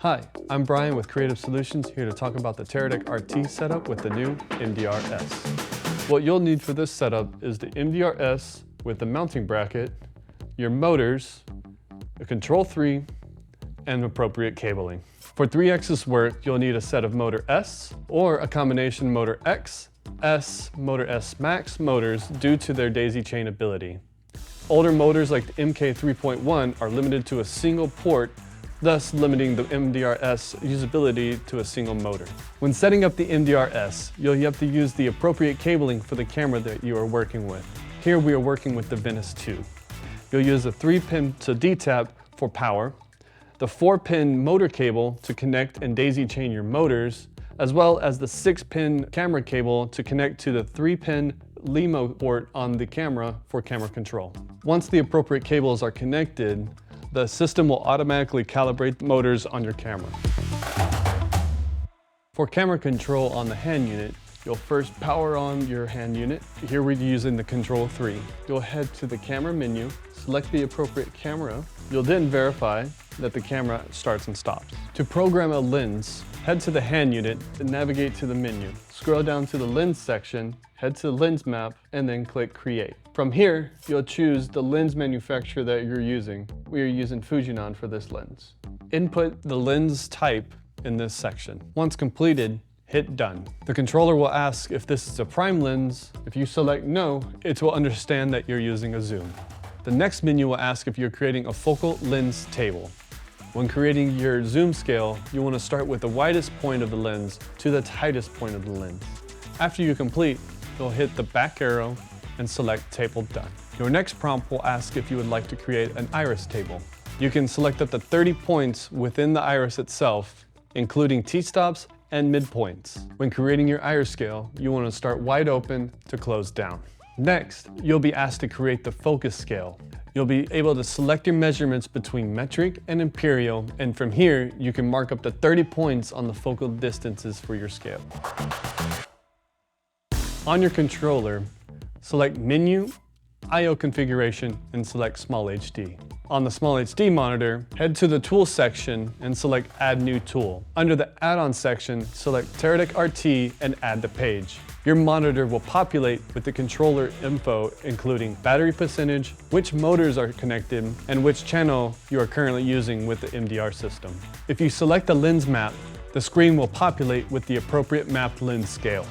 Hi, I'm Brian with Creative Solutions, here to talk about the Teradek RT setup with the new MDR.S. What you'll need for this setup is the MDR.S with the mounting bracket, your motors, a Control 3, and appropriate cabling. For 3-axis work, you'll need a set of Motor S or a combination Motor X, S, Motor S Max motors due to their daisy chain ability. Older motors like the MK 3.1 are limited to a single port, thus limiting the MDR.S usability to a single motor. When setting up the MDR.S, you'll have to use the appropriate cabling for the camera that you are working with. Here we are working with the Venice 2. You'll use a 3-pin to D-tap for power, the 4-pin motor cable to connect and daisy chain your motors, as well as the 6-pin camera cable to connect to the 3-pin LEMO port on the camera for camera control. Once the appropriate cables are connected, the system will automatically calibrate the motors on your camera. For camera control on the hand unit, you'll first power on your hand unit. Here we're using the Control 3. You'll head to the camera menu, select the appropriate camera. You'll then verify that the camera starts and stops. To program a lens, head to the hand unit and navigate to the menu. Scroll down to the lens section, head to the lens map, and then click Create. From here, you'll choose the lens manufacturer that you're using. We are using Fujinon for this lens. Input the lens type in this section. Once completed, hit Done. The controller will ask if this is a prime lens. If you select No, it will understand that you're using a zoom. The next menu will ask if you're creating a focal lens table. When creating your zoom scale, you want to start with the widest point of the lens to the tightest point of the lens. After you complete, you'll hit the back arrow and select Table Done. Your next prompt will ask if you would like to create an iris table. You can select up to 30 points within the iris itself, including T-stops and midpoints. When creating your iris scale, you want to start wide open to close down. Next, you'll be asked to create the focus scale. You'll be able to select your measurements between metric and imperial, and from here, you can mark up to 30 points on the focal distances for your scale. On your controller, select Menu, I/O Configuration, and select Small HD. On the Small HD monitor, head to the Tools section and select Add New Tool. Under the Add-on section, select Teradek RT and add the page. Your monitor will populate with the controller info, including battery percentage, which motors are connected, and which channel you are currently using with the MDR system. If you select the lens map, the screen will populate with the appropriate mapped lens scale.